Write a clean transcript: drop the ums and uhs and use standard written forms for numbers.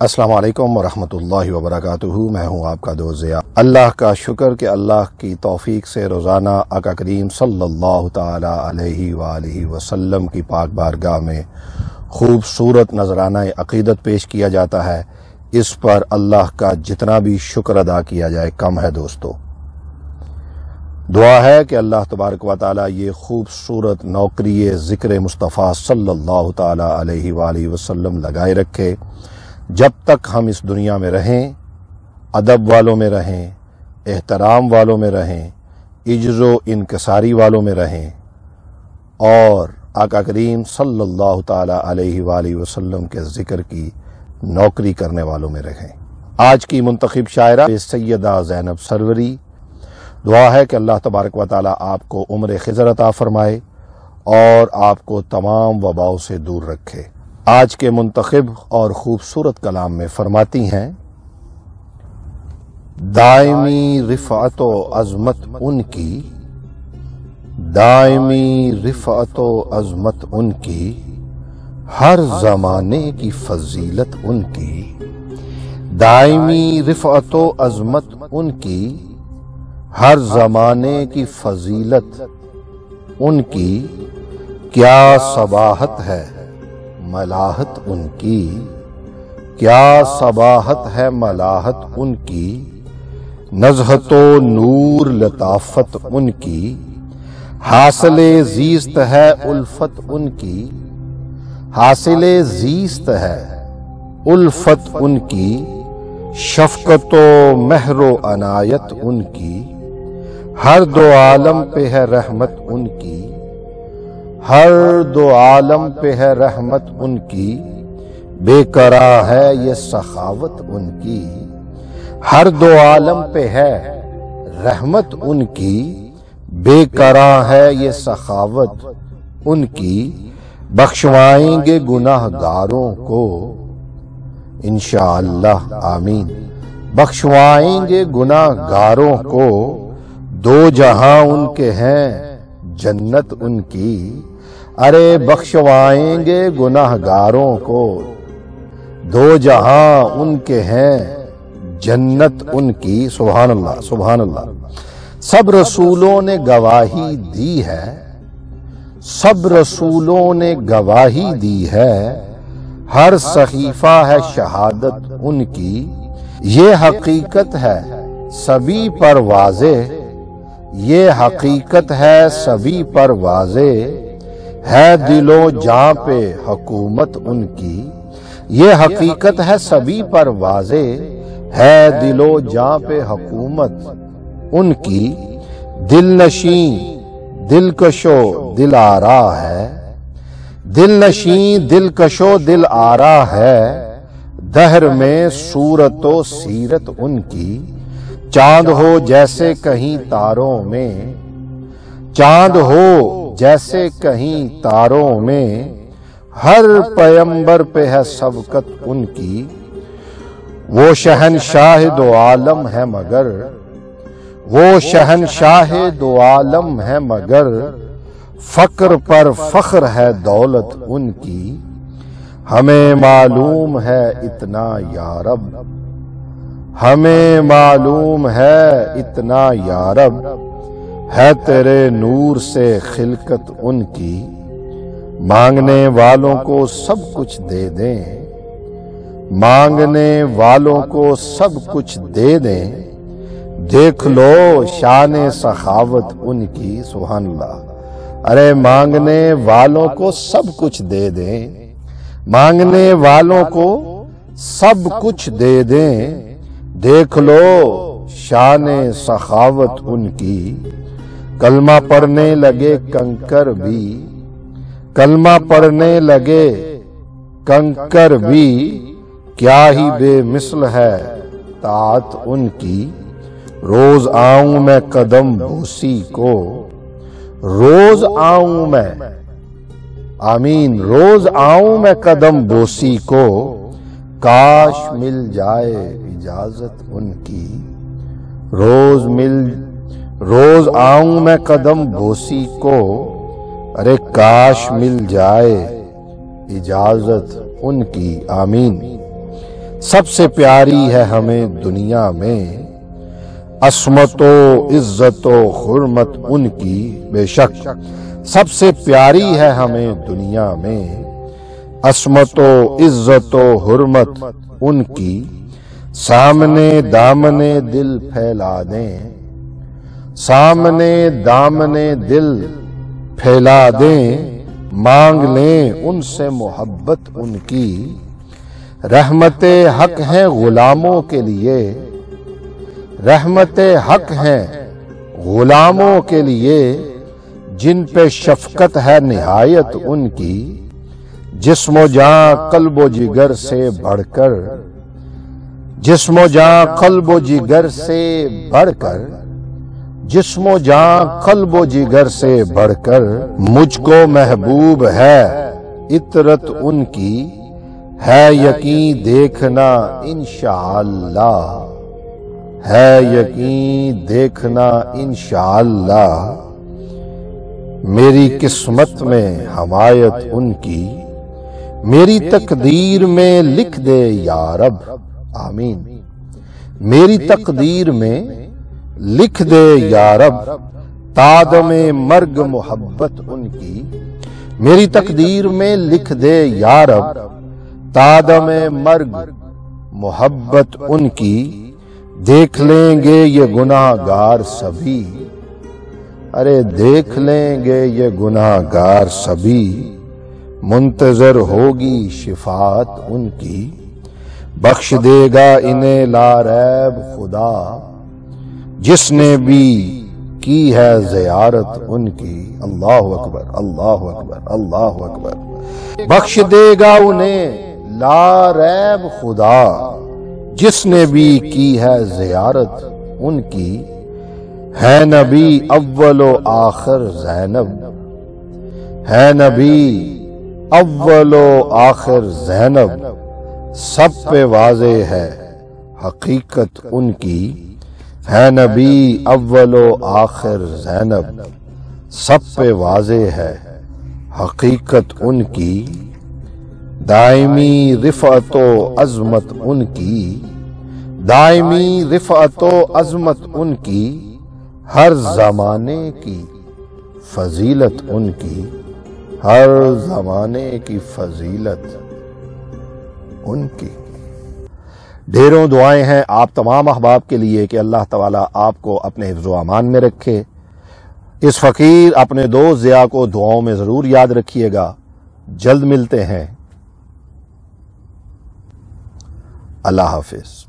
السلام علیکم ورحمۃ اللہ وبرکاتہ۔ میں ہوں آپ کا دوست ضیاء۔ اللہ کا شکر کہ اللہ کی توفیق سے روزانہ آقا کریم صلی اللہ تعالی علیہ وآلہ وسلم کی پاک بارگاہ میں خوبصورت نذرانہ عقیدت پیش کیا جاتا ہے۔ اس پر اللہ کا جتنا بھی شکر ادا کیا جائے کم ہے دوستو۔ دعا ہے کہ اللہ تبارک و تعالی یہ خوبصورت نوکری ذکر مصطفیٰ صلی اللہ تعالی علیہ وآلہ وسلم لگائے رکھے۔ جب تک ہم اس دنیا میں رہیں، ادب والوں میں رہیں، احترام والوں میں رہیں، عجز و انکساری والوں میں رہیں، اور آقا کریم صلی اللہ تعالی علیہ وآلہ وسلم کے ذکر کی نوکری کرنے والوں میں رہیں۔ آج کی منتخب شاعرہ سیدہ زینب سروری۔ دعا ہے کہ اللہ تبارک و تعالی آپ کو عمر خضر عطا فرمائے اور آپ کو تمام وباؤں سے دور رکھے۔ آج کے منتخب اور خوبصورت کلام میں فرماتی ہیں، دائمی رفعت و عظمت ان کی، دائمی رفعت و عظمت ان کی، ہر زمانے کی فضیلت ان کی، دائمی رفعت و عظمت ان کی، ہر زمانے کی فضیلت ان کی، کیا صباحت ہے ملاحت ان کی، کیا صباحت ہے ملاحت ان کی، نزہت و نور لطافت ان کی، حاصل زیست ہے الفت ان کی، حاصل زیست ہے الفت ان کی، شفقت و مہر و عنایت ان کی، ہر دو عالم پہ ہے رحمت ان کی، ہر دو عالم پہ ہے رحمت ان کی، بے کرا ہے یہ سخاوت ان کی، ہر دو عالم پہ ہے رحمت ان کی، بے کرا ہے یہ سخاوت ان کی، بخشوائیں گے گناہ گاروں کو انشاءاللہ آمین، بخشوائیں گے گناہ گاروں کو، دو جہاں ان کے ہیں جنت ان کی، ارے بخشوائیں گے گناہ گاروں کو، دو جہاں ان کے ہیں جنت ان کی۔ سبحان اللہ سبحان اللہ۔ سب رسولوں نے گواہی دی ہے، سب رسولوں نے گواہی دی ہے، ہر صحیفہ ہے شہادت ان کی، یہ حقیقت ہے سبھی پر واضح، یہ حقیقت ہے سبھی پر واضح، ہے دل و جاں پہ حکومت ان کی، یہ حقیقت ہے سبھی پر واضح، ہے دل و جاں پہ حکومت ان کی، دل نشین دل کشو دل آرا ہے، دل نشین دل کشو دل آرا ہے، دہر میں صورت و سیرت ان کی، چاند ہو جیسے کہیں تاروں میں، چاند ہو جیسے کہیں تاروں میں، ہر پیمبر پہ ہے سبقت ان کی، وہ شہنشاہ دو عالم ہے مگر، وہ شہنشاہ دو عالم ہے مگر، فقر پر فخر ہے دولت ان کی، ہمیں معلوم ہے اتنا یا رب، ہمیں معلوم ہے اتنا یا رب، ہے تیرے نور سے خلقت ان کی، مانگنے والوں کو سب کچھ دے دیں، مانگنے والوں کو سب کچھ دے دیں، دیکھ لو شان سخاوت ان کی۔ سبحان اللہ۔ ارے مانگنے والوں کو سب کچھ دے دیں، مانگنے والوں کو سب کچھ دے دیں، دیکھ لو شان سخاوت ان کی، کلمہ پڑھنے لگے کنکر بھی، کلمہ پڑھنے لگے کنکر بھی، کیا ہی بے مثل ہے طاعت ان کی، روز آؤں میں قدم بوسی کو، روز آؤں میں آمین، روز آؤں میں قدم بوسی کو، کاش مل جائے اجازت ان کی، روز آؤں میں قدم بوسی کو، ارے کاش مل جائے اجازت ان کی۔ آمین۔ سب سے پیاری ہے ہمیں دنیا میں، عصمت و عزت و حرمت ان کی، بے شک سب سے پیاری ہے ہمیں دنیا میں، عصمت و عزت و حرمت ان کی، سامنے دامنے دل پھیلا دیں، سامنے دامنے دل پھیلا دیں، مانگ لیں ان سے محبت ان کی، رحمت حق ہیں غلاموں کے لیے، رحمت حق ہیں غلاموں کے لیے، جن پہ شفقت ہے نہایت ان کی، جسم و جاں قلب و جگر سے بڑھ کر، جسم و جاں قلب و جگر سے بڑھ کر، جسم و جاں قلب و جگر سے بڑھ کر، مجھ کو محبوب ہے عطرت ان کی، ہے یقین دیکھنا انشاءاللہ، ہے یقین دیکھنا انشاءاللہ، میری قسمت میں حمایت ان کی، میری تقدیر میں لکھ دے یا رب، آمین، میری تقدیر میں لکھ دے یا رب، تادم مرگ محبت ان کی، میری تقدیر میں لکھ دے یا رب، تادم مرگ محبت ان کی، دیکھ لیں گے یہ گناہ گار سبھی، ارے دیکھ لیں گے یہ گناہ گار سبھی، منتظر ہوگی شفاعت ان کی، بخش دے گا انہیں لا ریب خدا، جس نے بھی کی ہے زیارت ان کی، اللہ اکبر اللہ اکبر اللہ اکبر، بخش دے گا انہیں لا ریب خدا، جس نے بھی کی ہے زیارت ان کی، ہے نبی اول و آخر زینب، ہے نبی اول و آخر زینب، سب پہ واضح ہے حقیقت ان کی، ہے نبی اول و آخر زینب، سب پہ واضح ہے حقیقت ان کی، دائمی رفعت و عظمت ان کی، دائمی رفعت و عظمت ان کی، ہر زمانے کی فضیلت ان کی، ہر زمانے کی فضیلت ان کی۔ ڈھیروں دعائیں ہیں آپ تمام احباب کے لیے کہ اللہ تعالیٰ آپ کو اپنے حفظ و امان میں رکھے۔ اس فقیر اپنے دوست ضیاء کو دعاؤں میں ضرور یاد رکھیے گا۔ جلد ملتے ہیں۔ اللہ حافظ۔